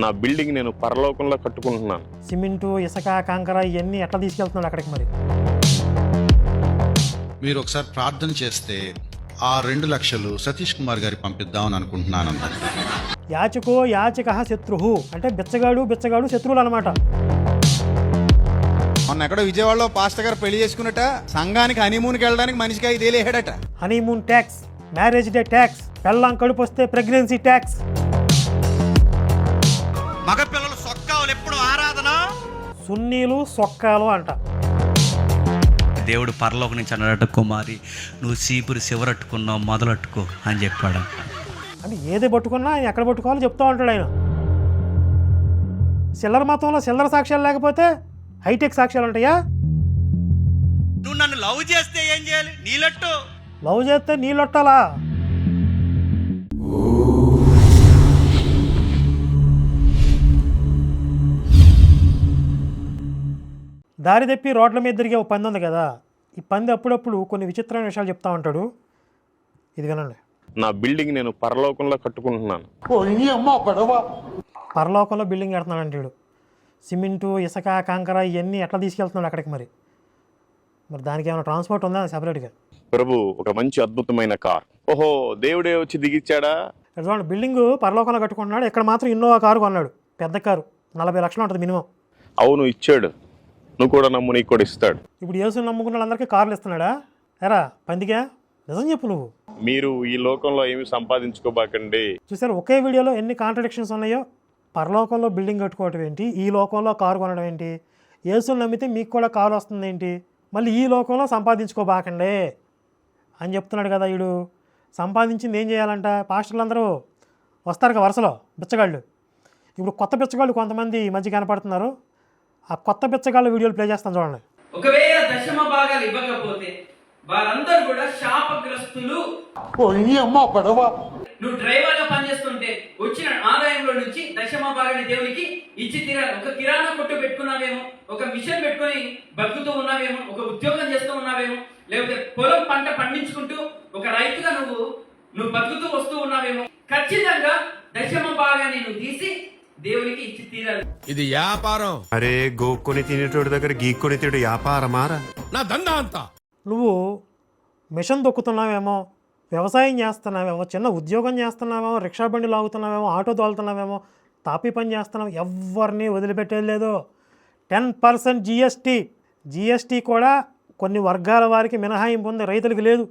నా బిల్డింగ్ నేను పరలోకంలో కట్టుకుంటున్నాను. సిమెంటు, ఇసుక, కంకర ఇవన్నీ ఎట్లా తీసుకెళ్తున్నాడు అక్కడికి మరి? మీరు ఒకసారి ప్రార్థన చేస్తే ఆ 2 లక్షలు సతీష్ కుమార్ గారికి పంపిద్దామని అనుకుంటున్నాను అన్నారు. యాచకో యాచక శత్రువు అంటే బిచ్చగాడు శత్రువులు అనమాట. మొన్న ఎక్కడో విజయవాడలో పాస్టర్ గారు పెళ్లి చేసుకున్నట సంఘానికి హనీమూన్కి వెళ్ళడానికి మనిషికి 5,000 వేసాడట. Honeymoon tax, marriage day tax, పెళ్ళాం కడుపు వస్తే ప్రెగ్నెన్సీ ట్యాక్స్. మగపిల్లలు సొక్కాలు ఎప్పుడు ఆరాధన, సున్నీలు సొక్కాలు అంట. దేవుడు పరలోక నుంచి అన్నాడట, కుమారి నువ్వు చీపురు చివరట్టుకున్నావు మొదలట్టుకో అని చెప్పాడు. అంటే ఏది పట్టుకున్నా ఆయన ఎక్కడ పట్టుకోవాలో చెప్తూ ఉంటాడు ఆయన. చిల్లర మతంలో చిల్లర సాక్ష్యాలు లేకపోతే హైటెక్ సాక్ష్యాలు ఉంటాయా? నువ్వు నన్ను లవ్ చేస్తే ఏం చేయాలి? నీలట్టు లవ్ చేస్తే నీళ్ళొట్టాలా? దారి తప్పి రోడ్ల మీద తిరిగే ఒక పంది ఉంది కదా, ఈ పంది అప్పుడప్పుడు కొన్ని విచిత్రమైన విషయాలు చెప్తా ఉంటాడు. ఇది వినండి. నా బిల్డింగ్ నేను పరలోకంలో కట్టుకుంటున్నాను. పరలోకంలో బిల్డింగ్ కడుతున్నాడు అంటాడు. సిమెంటు, ఇసుక, కంకర ఇవన్నీ ఎట్లా తీసుకెళ్తున్నాడు అక్కడికి మరి? దానికి ఏమైనా ట్రాన్స్పోర్ట్ ఉందా సెపరేట్గా? ప్రభు ఒక మంచి అద్భుతమైన కార్. ఓహో, దేవుడే వచ్చి దిగిచ్చాడా? చూడండి, బిల్డింగ్ పరలోకంలో కట్టుకుంటున్నాడు, ఇక్కడ మాత్రం ఇన్నోవా కారు కొన్నాడు. పెద్ద కారు, 40 లక్షలు ఉంటుంది మినిమం. అవును, ఇచ్చాడు. నువ్వు కూడా నమ్ము, నీకు కూడా ఇస్తాడు. ఇప్పుడు యేసుని నమ్ముకున్న వాళ్ళందరికీ కార్లు ఇస్తున్నాడా? ఎరా పందిగా, నిజం చెప్పు నువ్వు. మీరు ఈ లోకంలో ఏమి సంపాదించుకోబాకండి. చూసారు ఒకే వీడియోలో ఎన్ని కాంట్రడిక్షన్స్ ఉన్నాయో. పరలోకంలో బిల్డింగ్ కట్టుకోవటం ఏంటి, ఈ లోకంలో కారు కొనడం ఏంటి? యేసుని నమ్మితే మీకు కూడా కారు వస్తుంది ఏంటి? మళ్ళీ ఈ లోకంలో సంపాదించుకోబాకండి అని చెప్తున్నాడు కదా వీడు. సంపాదించింది ఏం చేయాలంట? పాస్టర్లు అందరూ వస్తారు కదా వరుసలో బిచ్చగాళ్ళు. ఇప్పుడు కొత్త బిచ్చగాళ్ళు కొంతమంది ఈ మధ్య కనపడుతున్నారు. ఆ కొత్త బిచ్చగాళ్ళ వీడియోలు ప్లే చేస్తాను చూడండి. ఒకవేళ దశమ భాగాలు ఇవ్వకపోతే వారందరూ కూడా శాపగ్రస్తులు. నువ్వు డ్రైవర్ గా పనిచేస్తుంటే వచ్చిన ఆదాయంలో నుంచి దశమ భాగాన్ని దేవునికి ఇచ్చి తీరాలి. ఒక కిరాణా కొట్టు పెట్టుకున్నావేమో, ఒక మిషన్ పెట్టుకుని బతుకుతూ ఉన్నావేమో, ఒక ఉద్యోగం చేస్తూ ఉన్నావేమో, లేకపోతే పొలం పంట పండించుకుంటూ ఒక రైతుగా నువ్వు బతుకుతూ వస్తూ ఉన్నావేమో, ఖచ్చితంగా దశమ భాగాన్ని నువ్వు తీసి దేవునికి ఇచ్చి తీరాలి. ఇది వ్యాపారం. అరే గోక్కొని తినేటోడి దగ్గర గీక్కొని తినేటోడు వ్యాపారమారా? నా దందా అంతా. నువ్వు మిషన్ దొక్కుతున్నావేమో, వ్యవసాయం చేస్తున్నావేమో, చిన్న ఉద్యోగం చేస్తున్నావేమో, రిక్షా బండి లాగుతున్నావేమో, ఆటో తోలుతున్నావేమో, తాపీ పని చేస్తున్నావు, ఎవరిని వదిలిపెట్టేది లేదు. 10% జిఎస్టీ కూడా కొన్ని వర్గాల వారికి మినహాయింపు ఉంది, రైతులకు లేదు.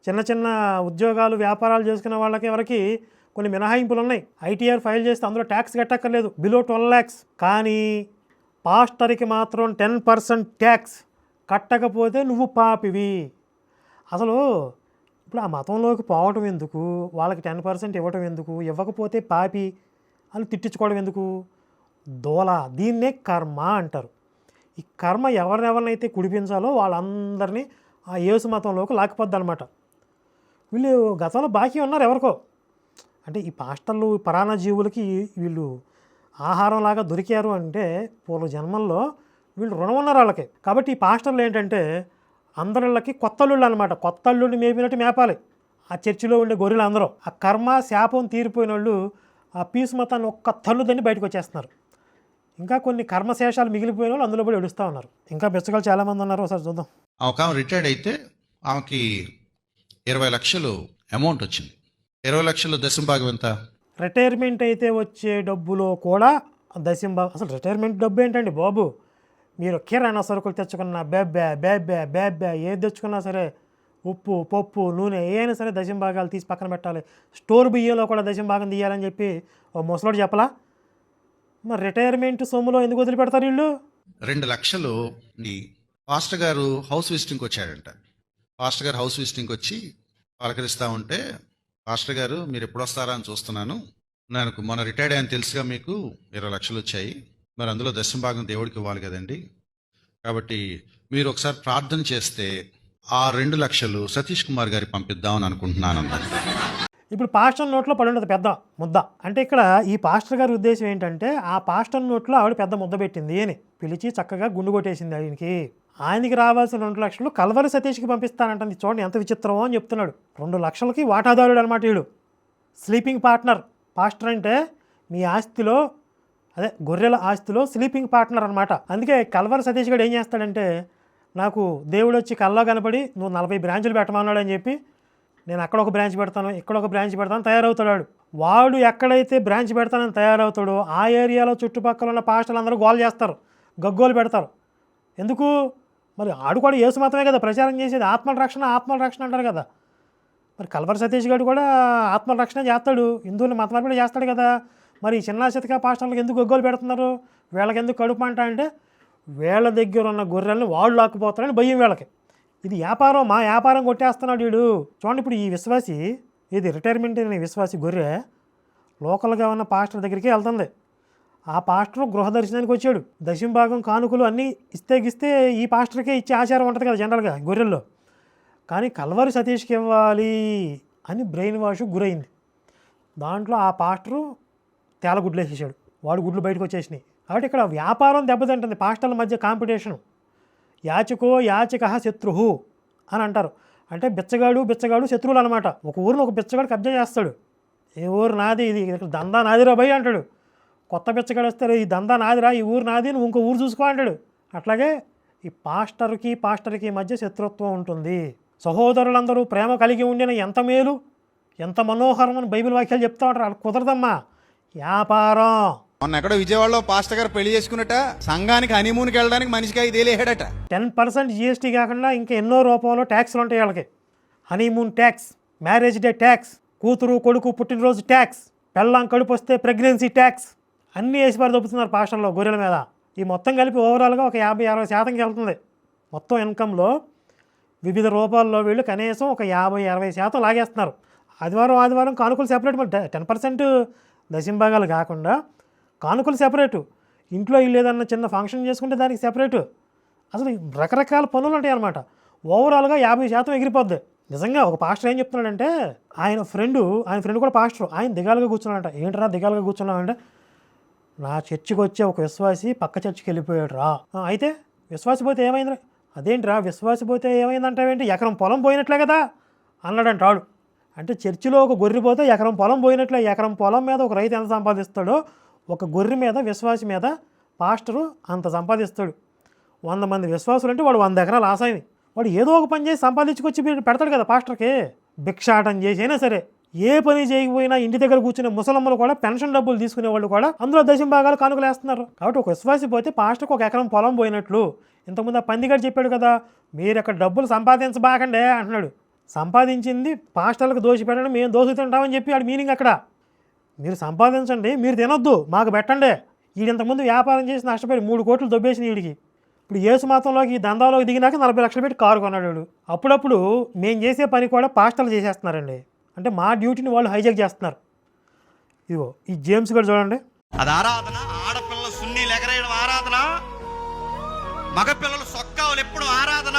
చిన్న చిన్న ఉద్యోగాలు వ్యాపారాలు చేసుకునే వాళ్ళకి ఎవరికి కొన్ని మినహాయింపులు ఉన్నాయి. ఐటీఆర్ ఫైల్ చేస్తే అందులో ట్యాక్స్ కట్టక్కర్లేదు, బిలో 12 lakhs. కానీ పాస్టర్కి మాత్రం 10% ట్యాక్స్ కట్టకపోతే నువ్వు పాపివి. అసలు ఇప్పుడు ఆ మతంలోకి పోవటం ఎందుకు, వాళ్ళకి 10% ఇవ్వటం ఎందుకు, ఇవ్వకపోతే పాపి అని తిట్టించుకోవడం ఎందుకు? దోల. దీన్నే కర్మ అంటారు. ఈ కర్మ ఎవరినైతే కుడిపించాలో వాళ్ళందరినీ ఆ యేసు మతంలోకి లాక్కిపోద్ది అనమాట. వీళ్ళు గతంలో బాకీ ఉన్నారు ఎవరికో. అంటే ఈ పాస్టర్లు పరాణ జీవులకి వీళ్ళు ఆహారంలాగా దొరికారు అంటే పూర్వ జన్మల్లో వీళ్ళు రుణం ఉన్నారు వాళ్ళకి. కాబట్టి ఈ పాస్టర్లు ఏంటంటే అందరిళ్ళకి కొత్తల్లుళ్ళు అనమాట. కొత్తల్లుడిని మేపినట్టు మేపాలి ఆ చర్చిలో ఉండే గొర్రెలు అందరూ. ఆ కర్మ శాపం తీరిపోయిన వాళ్ళు ఆ పీసు మతాన్ని ఒక్క తల్లుదని బయటకు వచ్చేస్తున్నారు. ఇంకా కొన్ని కర్మశేషాలు మిగిలిపోయిన వాళ్ళు అందులో కూడా ఏడుస్తూ ఉన్నారు. ఇంకా బెచ్చగాళ్ళు చాలామంది ఉన్నారు, ఒకసారి చూద్దాం. ఒక ఆమె రిటైర్డ్ అయితే ఆమెకి 20 లక్షలు అమౌంట్ వచ్చింది. 20 లక్షలు దశంభాగం ఎంత? రిటైర్మెంట్ అయితే వచ్చే డబ్బులో కూడా దశంభాగం. అసలు రిటైర్మెంట్ డబ్బు ఏంటండి బాబు? మీరు కిరాణా సరుకులు తెచ్చుకున్న బేబ్బే ఏది తెచ్చుకున్నా సరే, ఉప్పు పప్పు నూనె ఏదైనా సరే దశంభాగాలు తీసి పక్కన పెట్టాలి. స్టోర్ బియ్యంలో కూడా దశంభాగం తీయాలని చెప్పి ఓ ముసలోడు చెప్పలా? మరి రిటైర్మెంట్ సొమ్ములో ఎందుకు వదిలిపెడతారు వీళ్ళు? 2 లక్షలు పాస్టర్ గారు హౌస్ విజిటింగ్కి వచ్చాడంట. పాస్టర్ గారు హౌస్ విజిటింగ్కి వచ్చి పలకరిస్తూ ఉంటే, పాస్టర్ గారు మీరు ఎప్పుడు వస్తారా అని చూస్తున్నాను, నాకు మొన్న రిటైర్డ్ అని తెలుసుగా, మీకు 20 లక్షలు వచ్చాయి, మరి అందులో దశంభాగం దేవుడికి ఇవ్వాలి కదండి, కాబట్టి మీరు ఒకసారి ప్రార్థన చేస్తే ఆ 2 లక్షలు సతీష్ కుమార్ గారికి పంపిద్దామని అనుకుంటున్నాను అన్నారు. ఇప్పుడు పాస్టర్ నోట్లో పడి ఉండదు పెద్ద ముద్ద. అంటే ఇక్కడ ఈ పాస్టర్ గారి ఉద్దేశం ఏంటంటే ఆ పాస్టర్ నోట్లో ఆవిడ పెద్ద ముద్ద పెట్టింది అని పిలిచి చక్కగా గుండు కొట్టేసింది ఆయనకి రావాల్సిన 2 లక్షలు కల్వరి సతీష్కి పంపిస్తానంటుంది. చూడండి ఎంత విచిత్రమో అని చెప్తున్నాడు. 2 లక్షలకి వాటాదారుడు అనమాట వీడు, స్లీపింగ్ పార్ట్నర్. పాస్టర్ అంటే మీ ఆస్తిలో అదే గొర్రెల ఆస్తిలో స్లీపింగ్ పార్ట్నర్ అనమాట. అందుకే కల్వర్ సతీష్ గారు ఏం చేస్తాడంటే, నాకు దేవుడు వచ్చి కల్లో కనపడి నువ్వు 40 బ్రాంచులు పెట్టమన్నాడు అని చెప్పి, నేను అక్కడ ఒక బ్రాంచ్ పెడతాను, ఇక్కడ ఒక బ్రాంచ్ పెడతాను తయారవుతాడు. వాడు ఎక్కడైతే బ్రాంచ్ పెడతానని తయారవుతాడో ఆ ఏరియాలో చుట్టుపక్కల ఉన్న పాస్టర్లు అందరూ గోల్ చేస్తారు, గగ్గోలు పెడతారు. ఎందుకు? మరి ఆడు కూడా యేసు మతమే కదా ప్రచారం చేసేది, ఆత్మల రక్షణ అంటారు కదా. మరి కల్వర్ సతీష్ గారు కూడా ఆత్మల రక్షణ చేస్తాడు, హిందువులు మత మార్పిడి చేస్తాడు కదా. మరి చిన్న చితక పాస్టర్లకు ఎందుకు గగ్గోలు పెడుతున్నారు, వీళ్ళకి ఎందుకు కడుపు అంట అంటే, వీళ్ళ దగ్గర ఉన్న గొర్రెలను వాళ్ళు లాక్కుపోతారని భయం వీళ్ళకి. ఇది వ్యాపారం, మా వ్యాపారం కొట్టేస్తున్నాడు వీడు. చూడండి, ఇప్పుడు ఈ విశ్వాసి, ఇది రిటైర్మెంట్ అయిన విశ్వాసి గొర్రె లోకల్గా ఉన్న పాస్టర్ దగ్గరికి వెళ్తుంది. ఆ పాస్టర్ గృహ దర్శనానికి వచ్చాడు. దశంభాగం కానుకలు అన్నీ ఇస్తే ఈ పాస్టర్కే ఇచ్చే ఆచారం ఉంటుంది కదా జనరల్గా గొర్రెల్లో. కానీ కల్వరి సతీష్కి ఇవ్వాలి అని బ్రెయిన్ వాష్ గురైంది. దాంట్లో ఆ పాస్టరు తేలగుడ్లు వేసేసాడు, వాడు గుడ్లు బయటకు వచ్చేసినాయి. కాబట్టి ఇక్కడ వ్యాపారం దెబ్బతింటుంది, పాస్టర్ల మధ్య కాంపిటీషను. యాచక శత్రుహు అని అంటారు. అంటే బిచ్చగాడు శత్రువులు అనమాట. ఒక ఊరిని ఒక బిచ్చగాడు కబ్జా చేస్తాడు. ఏ ఊరు నాది, ఇది ఇక్కడ దందా నాదిరా భయ్ అంటాడు. కొత్త బిచ్చగాడు వస్తారు, ఈ దందా నాదిరా, ఈ ఊరు నాది, నువ్వు ఇంకో ఊరు చూసుకో అంటాడు. అట్లాగే ఈ పాస్టర్కి మధ్య శత్రుత్వం ఉంటుంది. సహోదరులందరూ ప్రేమ కలిగి ఉండిన ఎంత మేలు, ఎంత మనోహరం అని బైబిల్ వాక్యాలు చెప్తా ఉంటారు. అలా కుదరదమ్మా, వ్యాపారం. మొన్న ఎక్కడో విజయవాడలో పాస్టర్ గారు పెళ్లి చేసుకున్నట సంఘానికి హనీమూన్కి వెళ్ళడానికి మనిషికి 5,000 వేసాడట. 10% GST కాకుండా ఇంకా ఎన్నో రూపంలో ట్యాక్స్లు ఉంటాయి వాళ్ళకి. Honeymoon tax, marriage day tax, కూతురు కొడుకు పుట్టినరోజు ట్యాక్స్, పెళ్ళాం కడుపు వస్తే ప్రెగ్నెన్సీ ట్యాక్స్, అన్నీ వేసి దొబ్బుతున్నారు పాస్టర్లో గొర్రెల మీద. ఈ మొత్తం కలిపి ఓవరాల్గా ఒక 50-60% వెళ్తుంది. మొత్తం ఇన్కంలో వివిధ రూపాల్లో వీళ్ళు కనీసం ఒక 50-60% లాగేస్తున్నారు. ఆదివారం కానుకలు సెపరేట్. మరి 10% దశంభాగాలు కాకుండా కానుకలు సెపరేటు, ఇంట్లో ఇల్లు ఏదన్నా చిన్న ఫంక్షన్ చేసుకుంటే దానికి సెపరేటు. అసలు రకరకాల పనులు ఉంటాయి అన్నమాట. ఓవరాల్గా 50% ఎగిరిపోద్ది. నిజంగా ఒక పాస్టర్ ఏం చెప్తున్నాడంటే, ఆయన ఫ్రెండ్ కూడా పాస్టర్, ఆయన దిగాలుగా కూర్చున్నాడంట. ఏంటరా దిగాలుగా కూర్చున్నాడంటే, నా చర్చికి వచ్చే ఒక విశ్వాసి పక్క చర్చికి వెళ్ళిపోయాడు రా. అయితే విశ్వాసి పోతే ఏమైంది? అదేంటిరా విశ్వాసి పోతే ఏమైందంటావేంటి, ఎకరం పొలం పోయినట్లే కదా అన్నాడంట వాడు. అంటే చర్చిలో ఒక గొర్రె పోతే ఎకరం పొలం పోయినట్లే. ఎకరం పొలం మీద ఒక రైతు ఎంత సంపాదిస్తాడో, ఒక గొర్రె మీద విశ్వాసి మీద పాస్టరు అంత సంపాదిస్తాడు. 100 మంది విశ్వాసులు అంటే వాడు 100 ఎకరాలు ఆసాయి. వాడు ఏదో ఒక పని చేసి సంపాదించుకొచ్చి పెడతాడు కదా పాస్టర్కి. భిక్షాటం చేసైనా సరే, ఏ పని చేయకపోయినా ఇంటి దగ్గర కూర్చునే ముసలమ్మలు కూడా పెన్షన్ డబ్బులు తీసుకునే వాళ్ళు కూడా అందులో దశంభాగాలు కానుకలు వేస్తున్నారు. కాబట్టి ఒక విశ్వాసి పోతే పాస్టర్కి ఒక ఎకరం పొలం పోయినట్లు. ఇంతకుముందు ఆ పందిగాడు చెప్పాడు కదా, మీరు అక్కడ డబ్బులు సంపాదించబాకండే అంటున్నాడు. సంపాదించింది పాస్టర్లకు దోషిపెట్టడం, మేము దోషి తింటామని చెప్పి ఆడి మీనింగ్ అక్కడ. మీరు సంపాదించండి, మీరు తినొద్దు, మాకు పెట్టండి. వీడి ఇంతకుముందు వ్యాపారం చేసి నష్టపోయి 3 కోట్లు దొబ్బేసింది వీడికి. ఇప్పుడు యేసు మతంలోకి ఈ దందాలోకి దిగినాక 40 లక్షలు పెట్టి కారు కొన్నాడు వాడు. అప్పుడప్పుడు మేము చేసే పని కూడా పాస్టర్లు చేసేస్తున్నారండి. అంటే మా డ్యూటీని వాళ్ళు హైజాక్ చేస్తున్నారు. ఇదిగో ఈ జేమ్స్ గారు చూడండి, అది ఆరాధన. ఆడపిల్లలు సున్నీలు ఎగరేయడం ఆరాధన, మగపిల్లలు సొక్కాలు ఎప్పుడు ఆరాధన.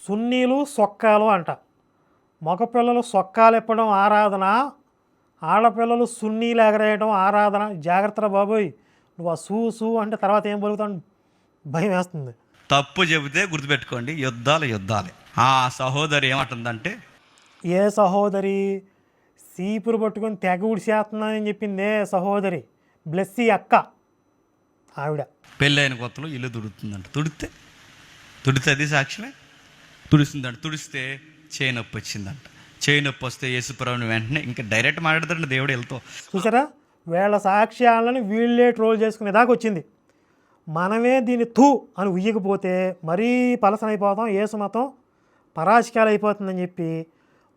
సున్నీలు సొక్కాలు అంట. మగపిల్లలు సొక్కాలు ఎప్పడం ఆరాధన, ఆడపిల్లలు సున్నీలు ఎగరేయడం ఆరాధన. జాగ్రత్త బాబోయ్, నువ్వు ఆ సూ అంటే తర్వాత ఏం పలుకుతాను భయం వేస్తుంది. తప్పు చెబితే గుర్తుపెట్టుకోండి, యుద్ధాలే. ఆ సహోదరి ఏమంటుందంటే, ఏ సహోదరి సీపురు పట్టుకొని తెగ ఉడిసేస్తున్నానని చెప్పిందే సహోదరి బ్లెస్సీ అక్క. ఆవిడ పెళ్ళైన కొత్తలో ఇల్లు తుడుతుందంట. తుడితే అది సాక్ష్యమే. తుడిసిందంట. తుడిస్తే చేయి నొప్పి వచ్చిందంట. చేయి నొప్పి వస్తే యేసుప్రభుని వెంటనే ఇంకా డైరెక్ట్ మాట్లాడతాడు దేవుడు వెళ్తూ. చూసారా, వీళ్ళ సాక్ష్యాలను వీళ్ళే ట్రోల్ చేసుకునే దాకా వచ్చింది. మనమే దీన్ని తూ అని ఉయ్యకపోతే మరీ పలసనైపోతాం, యేసు మతం పరాశకాలు అయిపోతుందని చెప్పి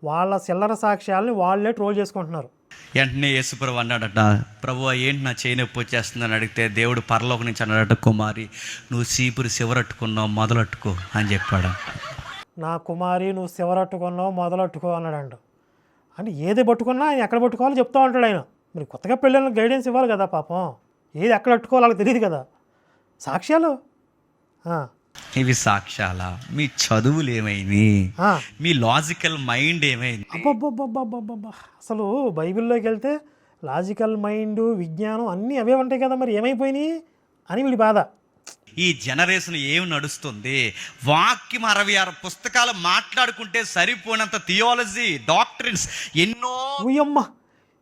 వాళ్ళ చిల్లర సాక్ష్యాలని వాళ్ళే ట్రోల్ చేసుకుంటున్నారు. వెంటనే యేసుప్రభు అన్నాడట, ప్రభు ఏంటి నా చేయి నొప్పి వచ్చేస్తుందని అడిగితే దేవుడు పరలోకం నుంచి అన్నాడట, కుమారి నువ్వు చీపురు చివరట్టుకున్నావు మొదలట్టుకో అని చెప్పాడు. నా కుమారి నువ్వు చివరట్టుకున్నావు మొదలట్టుకో అన్నాడంట. అంటే ఏది పట్టుకున్నా ఆయన ఎక్కడ పట్టుకోవాలో చెప్తా ఉంటాడు ఆయన. మరి కొత్తగా పెళ్ళిళ్ళకి గైడెన్స్ ఇవ్వాలి కదా పాపం. ఏది ఎక్కడ పట్టుకోవాలో వాళ్ళకి తెలియదు కదా. సాక్ష్యాలు ఇవి సాక్ష్యాల. మీ చదువులు ఏమైంది, మీ లాజికల్ మైండ్ ఏమైంది? అబ్బబ్బబ్బబ్బబ్బబ్బా, అసలు బైబిల్లోకి వెళ్తే లాజికల్ మైండ్, విజ్ఞానం అన్నీ అవే ఉంటాయి కదా, మరి ఏమైపోయినాయి అని వీడి బాధ. ఈ జనరేషన్ ఏం నడుస్తుంది? వాక్యం 66 పుస్తకాలు మాట్లాడుకుంటే సరిపోయినంత థియాలజీ డాక్ట్రిన్స్ ఎన్నో. ఉయ్యమ్మ,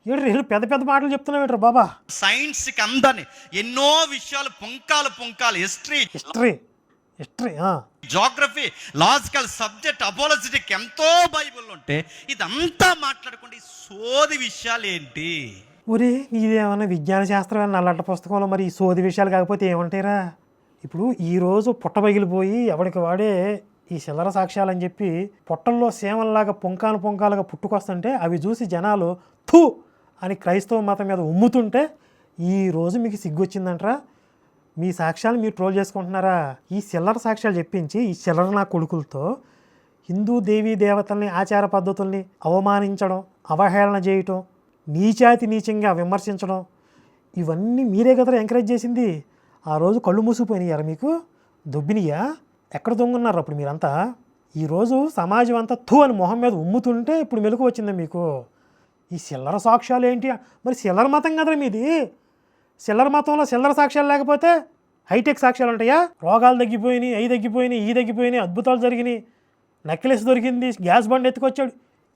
వీళ్ళు పెద్ద పెద్ద మాటలు చెప్తున్నావు బాబా. సైన్స్కి అందని ఎన్నో విషయాలు పొంకాలు హిస్టరీ, జోగ్రఫీ, లాజికల్ సబ్జెక్ట్, అపోలజిటిక్ ఎంతో బైబిల్ ఉంటే ఇదంతా మాట్లాడుకుంటే సోది విషయాలు ఏంటి? ఒరే నీదేమన్నా విజ్ఞాన శాస్త్రం నల్లట్ట పుస్తకంలో మరి ఈ సోది విషయాలు కాకపోతే ఏమంటారా? ఇప్పుడు ఈరోజు పుట్ట పగిలిపోయి ఎవరికి వాడే ఈ చిల్లర సాక్ష్యాలు అని చెప్పి పొట్టల్లో సేమల్లాగా పొంకాలుగా పుట్టుకొస్తుంటే అవి చూసి జనాలు థూ అని క్రైస్తవ మతం మీద ఉమ్ముతుంటే ఈరోజు మీకు సిగ్గొచ్చిందంటారా? మీ సాక్ష్యాలు మీరు ట్రోల్ చేసుకుంటున్నారా? ఈ చిల్లర సాక్ష్యాలు చెప్పించి ఈ చిల్లర నా కొడుకులతో హిందూ దేవీ దేవతల్ని, ఆచార పద్ధతుల్ని అవమానించడం, అవహేళన చేయటం, నీచంగా విమర్శించడం, ఇవన్నీ మీరే కదా ఎంకరేజ్ చేసింది. ఆ రోజు కళ్ళు మూసిపోయినాయారా మీకు? దొబ్బినియా? ఎక్కడ దొంగన్నారు అప్పుడు మీరంతా? ఈరోజు సమాజం అంతా థూ అని మొహం మీద ఉమ్ముతుంటే ఇప్పుడు మెలకు వచ్చిందా మీకు? ఈ చిల్లర సాక్ష్యాలు ఏంటి? మరి చిల్లర మతం కదరా మీది. చిల్లర మతంలో చిల్లర సాక్ష్యాలు లేకపోతే హైటెక్ సాక్ష్యాలు ఉంటాయా? రోగాలు తగ్గిపోయినాయి, అవి తగ్గిపోయినాయి, అద్భుతాలు జరిగినాయి, నెక్లెస్ దొరికింది, గ్యాస్ బండ్ ఎత్తుకొచ్చాడు.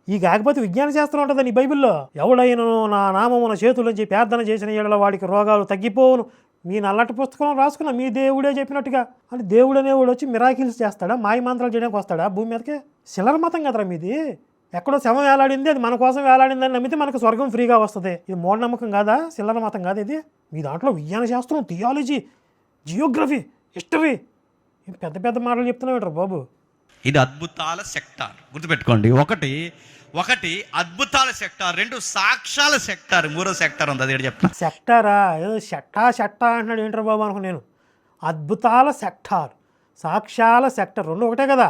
ఈ కాకపోతే విజ్ఞాన శాస్త్రం ఉంటుందా నీ బైబిల్లో? ఎవడైనా నా నామమున చేతుల్లోంచి ప్రార్థన చేసిన ఏడల వాడికి రోగాలు తగ్గిపోవును. మీ నల్లటి పుస్తకం రాసుకున్నా మీ దేవుడే చెప్పినట్టుగా. అంటే దేవుడు అనేవాడు వచ్చి మిరాకిల్స్ చేస్తాడా? మాయ మంత్రాలు చేయడానికి వస్తాడా భూమి మీదకి? చిల్లర మతం కదరా మీది. ఎక్కడో శవం వేలాడింది, అది మన కోసం వేలాడిందని నమ్మితే మనకు స్వర్గం ఫ్రీగా వస్తుంది. ఇది మూఢనమ్మకం కాదా? చిల్లర మతం కాదు ఇది. మీ దాంట్లో విజ్ఞాన శాస్త్రం, థియాలజీ, జియోగ్రఫీ, హిస్టరీ, పెద్ద పెద్ద మాటలు చెప్తున్నావు బాబు. ఇది అద్భుతాల సెక్టార్, గుర్తుపెట్టుకోండి. ఒకటి అద్భుతాల సెక్టార్, 2 సాక్ష్యాల సెక్టార్, 3వ సెక్టార్ ఉంది. అది చెప్తా. సెక్టారా? ఏదో షట్టా అంటున్నాడు ఏంటర్ బాబు అనుకో. నేను అద్భుతాల సెక్టార్, సాక్ష్యాల సెక్టార్ 2 ఒకటే కదా.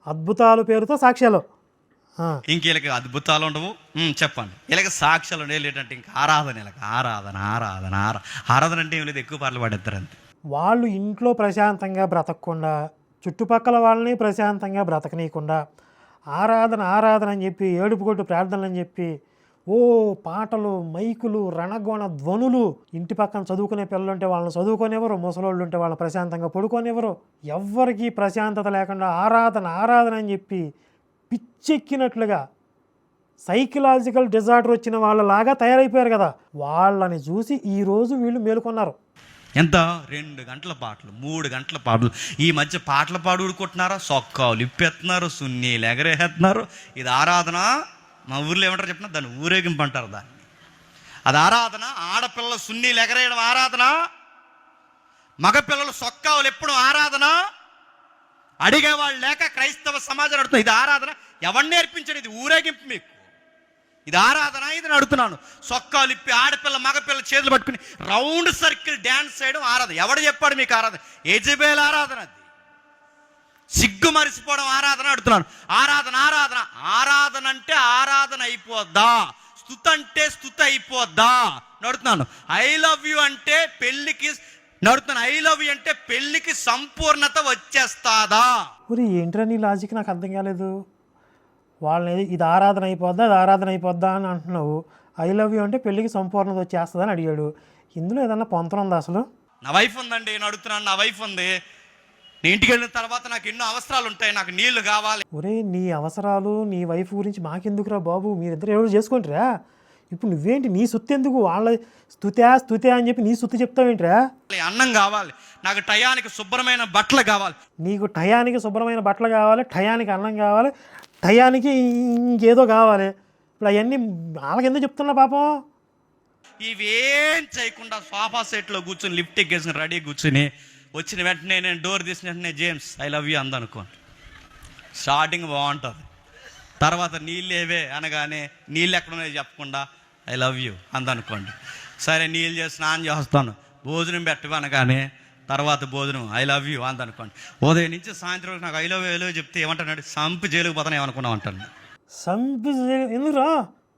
అద్భుతాలు పేరుతో సాక్ష్యాలు. ఇంక అద్భుతాలు ఉండవు. చెప్పండి. ఇలాగ సాక్ష్యాలు ఉండేవి ఏంటంటే ఇంకా ఆరాధన అంటే ఏం లేదు, ఎక్కువ పాటలు పాడేస్తారు అంతే. వాళ్ళు ఇంట్లో ప్రశాంతంగా బ్రతకకుండా, చుట్టుపక్కల వాళ్ళని ప్రశాంతంగా బ్రతకనీయకుండా ఆరాధన అని చెప్పి, ఏడుపు కొట్టు ప్రార్థనలు అని చెప్పి, ఓ పాటలు, మైకులు, రణగోణ ధ్వనులు, ఇంటి పక్కన చదువుకునే పిల్లలు ఉంటే వాళ్ళని చదువుకోనివ్వరు, ముసలోళ్ళు ఉంటే వాళ్ళని ప్రశాంతంగా పడుకోనివ్వరు. ఎవ్వరికీ ప్రశాంతత లేకుండా ఆరాధన అని చెప్పి పిచ్చెక్కినట్లుగా సైకలాజికల్ డిజార్డర్ వచ్చిన వాళ్ళలాగా తయారైపోయారు కదా. వాళ్ళని చూసి ఈరోజు వీళ్ళు మేలుకొన్నారు. ఎంత 2 గంటల పాటలు, 3 గంటల పాటలు. ఈ మధ్య పాటలు పాడుకుంటున్నారా, సొక్కాలు ఇప్పేస్తున్నారు, సున్నీలు ఎగరేస్తున్నారు. ఇది ఆరాధన. మా ఊర్లో ఏమంటారు చెప్పిన, దాన్ని ఊరేగింపు అంటారు. దాన్ని అది ఆరాధన. ఆడపిల్లలు సున్నీలు ఎగరేయడం ఆరాధన, మగపిల్లలు సొక్కాలు ఎప్పుడు ఆరాధన. అడిగేవాళ్ళు లేక క్రైస్తవ సమాజం అడుగుతుంది, ఇది ఆరాధన. ఎవరిని నేర్పించండి? ఇది ఊరేగింపు మీకు. ఇది ఆరాధన. ఇది అడుగుతున్నాను. సొక్కాలు ఇప్పి ఆడపిల్ల మగపిల్ల చేతులు పట్టుకుని రౌండ్ సర్కిల్ డ్యాన్స్ చేయడం ఆరాధన. ఎవడు చెప్పాడు మీకు ఆరాధన? యెజబెల్ ఆరాధన. అది సిగ్గు మరిసిపోవడం ఆరాధన. అడుగుతున్నాను. ఆరాధన అంటే ఆరాధన అయిపోద్దా? స్తుతి అంటే స్తుతి అయిపోద్దా? నడుతున్నాను. ఐ లవ్ యూ అంటే పెళ్ళికి సంపూర్ణత వచ్చేస్తాదా? ఊరి ఏంట్రా నీ లాజిక్? నాకు అర్థం కాలేదు. వాళ్ళని ఇది ఆరాధన అయిపోద్దా అని అంటున్నావు. ఐ లవ్ యూ అంటే పెళ్ళికి సంపూర్ణత వచ్చేస్తుందా అని అడిగాడు. ఇందులో ఏదన్నా పొంతన ఉందా అసలు? నా వైఫ్ ఉందండి, నేను అడుగుతున్నాను. నా వైఫ్ ఉంది. నేను ఇంటికి వెళ్ళిన తర్వాత నాకు ఎన్నో అవసరాలు ఉంటాయి, నాకు నీళ్లు కావాలి. ఒరే నీ అవసరాలు, నీ వైఫ్ గురించి మాకెందుకురా బాబు? మీరిద్దరు ఎవరు చేసుకుంటారా? ఇప్పుడు నువ్వేంటి నీ సుత్తి ఎందుకు? వాళ్ళ స్తుతే అని చెప్పి నీ సుత్తి చెప్తావేంట్రా? అన్నం కావాలి, నాకు టయానికి శుభ్రమైన బట్టలు కావాలి. నీకు టయానికి శుభ్రమైన బట్టలు కావాలి, టయానికి అన్నం కావాలి, టయానికి ఇంకేదో కావాలి. ఇప్పుడు అవన్నీ వాళ్ళకి ఎందుకు చెప్తున్నా పాపం? ఇవేం చేయకుండా సోఫా సెట్లో కూర్చొని లిఫ్ట్ ఎక్కేసిన రెడీ కూర్చుని వచ్చిన వెంటనే నేను డోర్ తీసిన వెంటనే జేమ్స్ ఐ లవ్ యూ అందనుకోండి. స్టార్టింగ్ బాగుంటుంది. తర్వాత నీళ్ళు ఏవే అనగానే నీళ్ళు ఎక్కడున్నాయో చెప్పకుండా ఐ లవ్ యూ అందనుకోండి. సరే నీళ్ళు చేసి స్నానం చేస్తాను, భోజనం పెట్టవనగానే తర్వాత భోజనం ఐ లవ్ యూ అందనుకోండి. ఉదయం నుంచి సాయంత్రం నాకు ఐ లవ్ యూ చెప్తే ఏమంటాడు? సంపి జైలుకు పోతాను ఏమనుకున్నావు అంటాను. సంపి ఎందుకురా?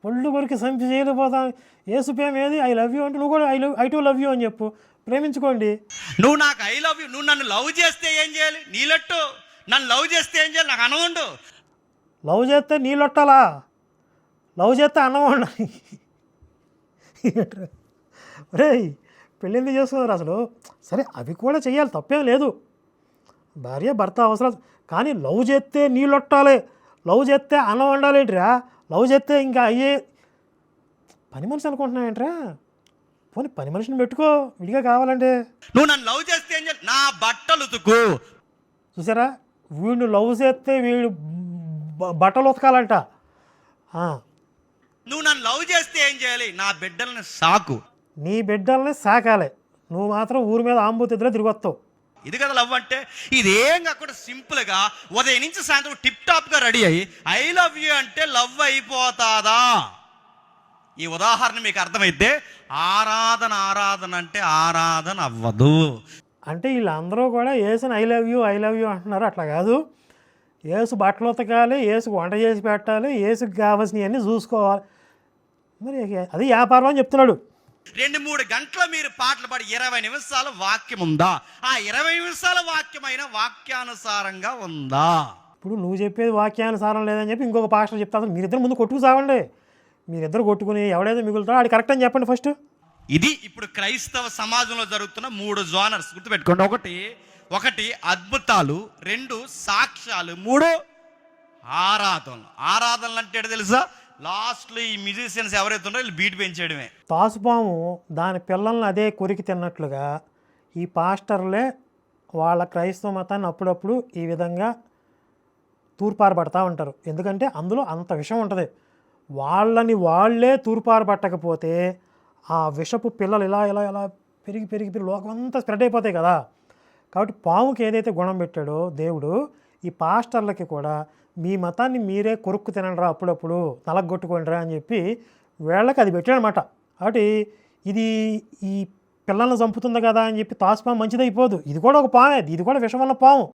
పళ్ళు కొరికి సంపి జైలుకు పోతాను. ఏసుపేం ఏది? ఐ లవ్ యూ అంటే నువ్వు కూడా ఐ టు లవ్ యూ అని చెప్పు. ప్రేమించుకోండి. నువ్వు నాకు ఐ లవ్ యూ, నువ్వు నన్ను లవ్ చేస్తే ఏం చేయాలి? నీళ్ళట్టు నన్ను లవ్ చేస్తే ఏం చేయాలి? నాకు అనవండు. లవ్ చేస్తే నీళ్ళొట్టాలా? లవ్ చేస్తే అన్నం వండాలి. రే పెళ్ళింది చేసుకున్నారు అసలు. సరే అవి కూడా చెయ్యాలి, తప్పేం లేదు. భార్య భర్త అవసరం. కానీ లవ్ చేస్తే నీళ్ళొట్టాలి, లవ్ చేస్తే అన్నం వండాలేంటిరా? లవ్ చేస్తే ఇంకా అయ్యే పని మనిషి అనుకుంటున్నావేంట్రా? పోనీ పని మనిషిని పెట్టుకో విడిగా కావాలంటే. నువ్వు నన్ను లవ్ చేస్తే ఏం చేయాలి? నా బట్టలు ఉతుకు. చూసారా, వీడిని లవ్ చేస్తే వీడు బట్టలు ఉతకాలంట. నువ్వు నన్ను లవ్ చేస్తే ఏం చేయాలి? నా బిడ్డల్ని సాకు. నీ బిడ్డల్ని సాకాలి, నువ్వు మాత్రం ఊరి మీద ఆంబూతిలో తిరిగొస్తావు. ఇది కదా లవ్ అంటే. ఇదేం కాకుండా సింపుల్గా ఉదయం నుంచి సాయంత్రం టిప్ టాప్గా రెడీ అయ్యి ఐ లవ్ యూ అంటే లవ్ అయిపోతాదా? ఈ ఉదాహరణ మీకు అర్థమైతే ఆరాధన అంటే ఆరాధన అవ్వదు. అంటే వీళ్ళందరూ కూడా యేసుని ఐ లవ్ యూ అంటున్నారు. అట్లా కాదు. యేసు బట్టలు ఉతకాలి, యేసుకు వంట చేసి పెట్టాలి, యేసుకు కావాల్సినవన్నీ చూసుకోవాలి. మరి అది వ్యాపారం అని చెప్తున్నాడు. 2-3 గంటలు మీరు పాటలు పాడి 20 నిమిషాల వాక్యం ఉందా? ఆ 20 నిమిషాల వాక్యమైన వాక్యానుసారంగా ఉందా? ఇప్పుడు నువ్వు చెప్పేది వాక్యానుసారం లేదని చెప్పి ఇంకొక పాస్టర్ చెప్తాను. మీరిద్దరు ముందు కొట్టుకు సావండి. మీరిద్దరు కొట్టుకుని ఎవడైతే మిగులుతాడో అది కరెక్ట్ అని చెప్పండి ఫస్ట్. ఇది ఇప్పుడు క్రైస్తవ సమాజంలో జరుగుతున్న 3 జోనర్స్ గుర్తుపెట్టుకోండి. ఒకటి అద్భుతాలు, 2 సాక్ష్యాలు, 3 ఆరాధనలు. ఆరాధనలు అంటే ఏంటో తెలుసా? లాస్ట్లో ఈ మ్యూజిషియన్స్ ఎవరైతే ఉన్నారో వీళ్ళు బీట్ పెంచేయడమే. తాసుపాము దాని పిల్లల్ని అదే కొరికి తిన్నట్లుగా ఈ పాస్టర్లే వాళ్ళ క్రైస్తవ మతాన్ని అప్పుడప్పుడు ఈ విధంగా తూర్పారబడతా ఉంటారు. ఎందుకంటే అందులో అంత విషం ఉంటుంది. వాళ్ళని వాళ్ళే తూర్పారబట్టకపోతే ఆ విషపు పిల్లలు ఇలా ఇలా ఇలా పెరిగి లోకం అంతా స్ప్రెడ్ అయిపోతాయి కదా. కాబట్టి పాముకి ఏదైతే గుణం పెట్టాడో దేవుడు, ఈ పాస్టర్లకి కూడా మీ మతాన్ని మీరే కొరుక్కు తినండిరా, అప్పుడప్పుడు నలగొట్టుకోండిరా అని చెప్పి వీళ్ళకి అది పెట్టాడనమాట. కాబట్టి ఇది ఈ పిల్లల్ని చంపుతుంది కదా అని చెప్పి తాసుపాము మంచిదైపోదు. ఇది కూడా ఒక పామే, ఇది కూడా విషం వల్ల పాము.